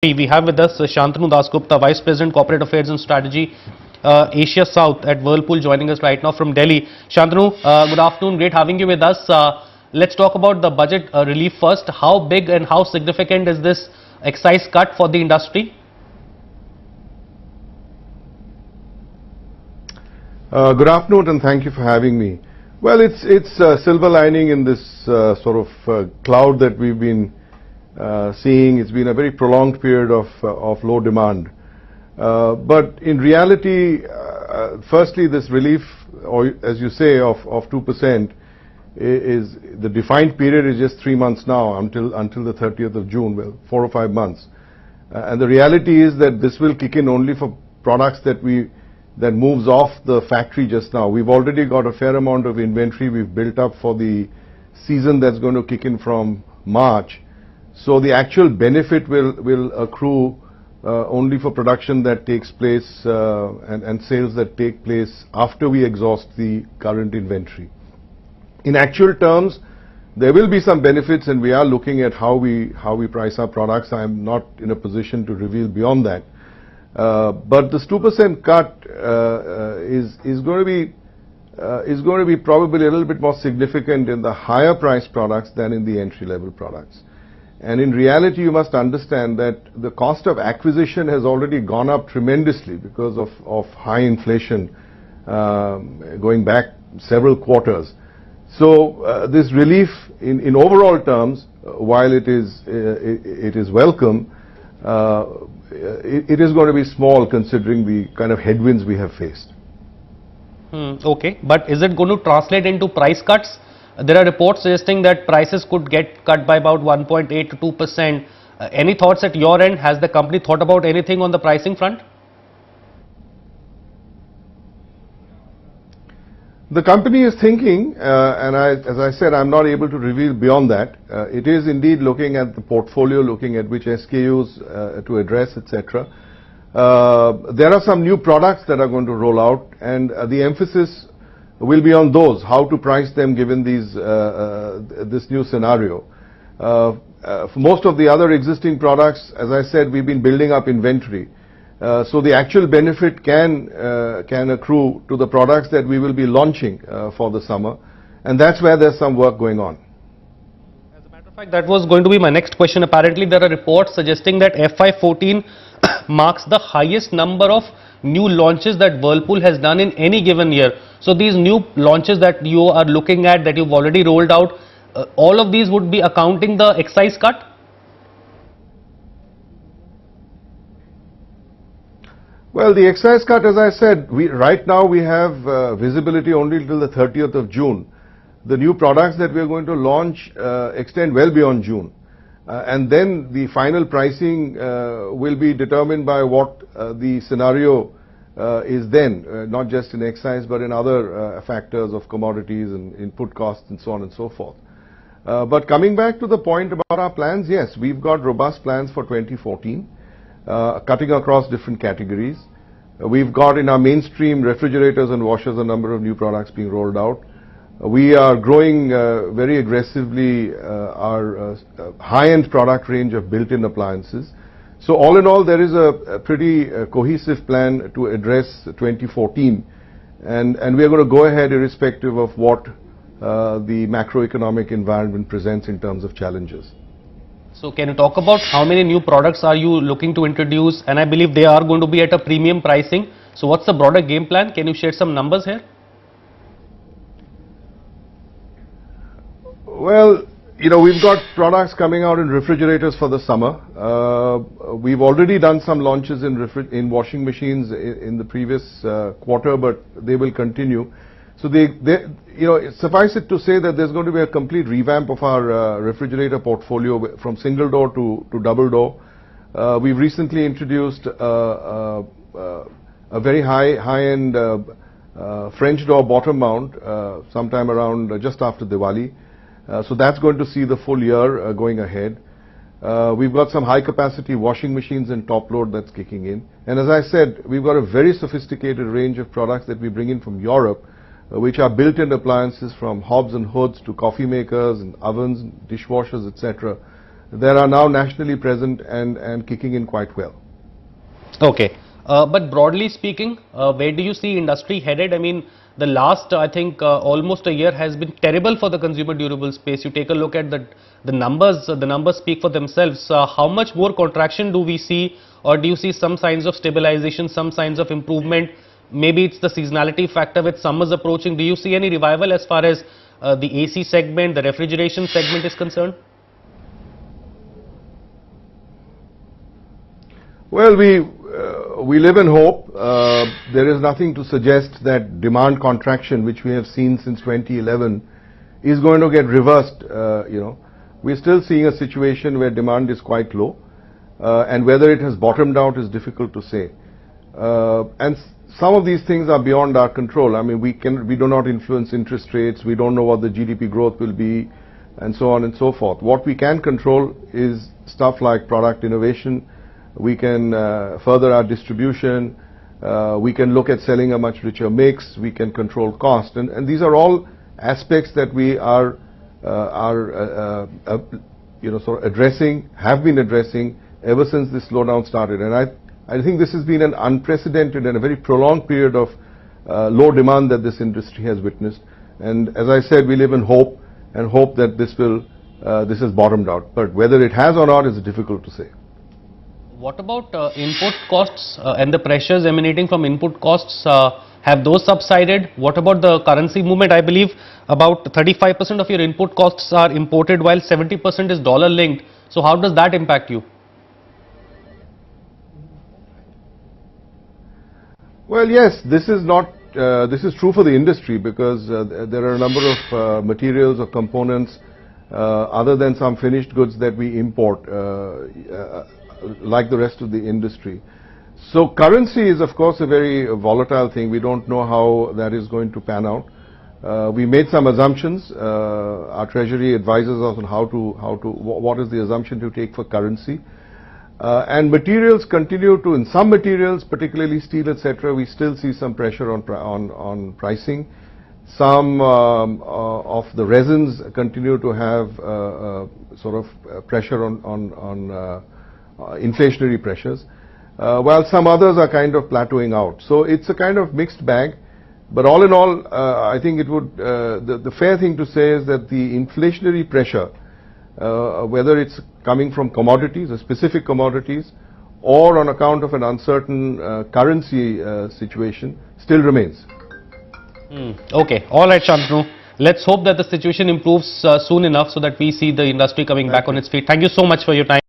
We have with us Shantanu Dasgupta, Vice President Corporate Affairs and Strategy, Asia South at Whirlpool, joining us right now from Delhi. Shantanu, good afternoon. Great having you with us. Let's talk about the budget relief first. How big and how significant is this excise cut for the industry? Good afternoon and thank you for having me. Well, it's a silver lining in this sort of cloud that we've been seeing. It's been a very prolonged period of low demand. But in reality, firstly, this relief, or as you say, of 2%, is the defined period is just 3 months now until the 30th of June, well, 4 or 5 months. And the reality is that this will kick in only for products that moves off the factory just now. We've already got a fair amount of inventory we've built up for the season that's going to kick in from March. So the actual benefit will accrue only for production that takes place and sales that take place after we exhaust the current inventory. In actual terms, there will be some benefits, and we are looking at how we price our products. I am not in a position to reveal beyond that. But this 2% cut is going to be probably a little bit more significant in the higher priced products than in the entry level products. And in reality, you must understand that the cost of acquisition has already gone up tremendously because of high inflation going back several quarters. So this relief in overall terms, while it is welcome, it is going to be small considering the kind of headwinds we have faced. Okay, but is it going to translate into price cuts? There are reports suggesting that prices could get cut by about 1.8 to 2%. Any thoughts at your end? Has the company thought about anything on the pricing front? The company is thinking, and as I said, I'm not able to reveal beyond that. It is indeed looking at the portfolio, looking at which SKUs to address, etc. There are some new products that are going to roll out, and the emphasis will be on those, how to price them given this new scenario. For most of the other existing products, as I said, we've been building up inventory. So the actual benefit can accrue to the products that we will be launching for the summer, and that's where there's some work going on. As a matter of fact, that was going to be my next question. Apparently, there are reports suggesting that FY14 marks the highest number of new launches that Whirlpool has done in any given year. So these new launches that you are looking at, that you've already rolled out, all of these would be accounting the excise cut? Well, the excise cut, as I said, right now we have visibility only till the 30th of June. The new products that we are going to launch extend well beyond June. And then the final pricing will be determined by what the scenario is then, not just in excise but in other factors of commodities and input costs and so on and so forth. But coming back to the point about our plans, yes, we've got robust plans for 2014, cutting across different categories. We've got in our mainstream refrigerators and washers a number of new products being rolled out. We are growing very aggressively our high-end product range of built-in appliances. So all in all, there is a pretty cohesive plan to address 2014, and we are going to go ahead irrespective of what the macroeconomic environment presents in terms of challenges. So can you talk about how many new products are you looking to introduce? And I believe they are going to be at a premium pricing. So what's the broader game plan? Can you share some numbers here? Well, you know, we've got products coming out in refrigerators for the summer. We've already done some launches in washing machines in the previous quarter, but they will continue. So suffice it to say that there's going to be a complete revamp of our refrigerator portfolio from single door to double door. We've recently introduced a very high-end French door bottom mount sometime around just after Diwali. So that's going to see the full year going ahead. We've got some high-capacity washing machines and top load that's kicking in. And as I said, we've got a very sophisticated range of products that we bring in from Europe, which are built-in appliances from hobs and hoods to coffee makers and ovens, and dishwashers, etc. that are now nationally present and kicking in quite well. Okay. But broadly speaking, where do you see industry headed? I mean, the last, I think, almost a year has been terrible for the consumer durable space. You take a look at the numbers speak for themselves. How much more contraction do we see, or do you see some signs of stabilization, some signs of improvement? Maybe it's the seasonality factor with summers approaching. Do you see any revival as far as the AC segment, the refrigeration segment is concerned? Well, we live in hope. There is nothing to suggest that demand contraction, which we have seen since 2011, is going to get reversed. We're still seeing a situation where demand is quite low, and whether it has bottomed out is difficult to say. And some of these things are beyond our control. I mean, we do not influence interest rates. We don't know what the GDP growth will be, and so on and so forth. What we can control is stuff like product innovation. We can further our distribution. We can look at selling a much richer mix. We can control cost, and these are all aspects that we are sort of addressing, have been addressing ever since this slowdown started. And I think this has been an unprecedented and a very prolonged period of low demand that this industry has witnessed. And as I said, we live in hope and hope that this has bottomed out. But whether it has or not is difficult to say. What about input costs and the pressures emanating from input costs? Have those subsided? What about the currency movement? I believe about 35% of your input costs are imported while 70% is dollar linked. So how does that impact you? Well, yes, this is true for the industry, because there are a number of materials or components other than some finished goods that we import, like the rest of the industry. So currency is of course a very volatile thing. We don't know how that is going to pan out. We made some assumptions. Our treasury advises us on what is the assumption to take for currency. And materials continue to, in some materials, particularly steel, etc., we still see some pressure on pricing. Some of the resins continue to have sort of pressure on inflationary pressures, while some others are kind of plateauing out. So it's a kind of mixed bag. But all in all, I think it would the fair thing to say is that the inflationary pressure, whether it's coming from commodities or specific commodities, or on account of an uncertain currency situation, still remains. Okay, all right, Shantanu. Let's hope that the situation improves soon enough so that we see the industry coming back on its feet. Thank you so much for your time.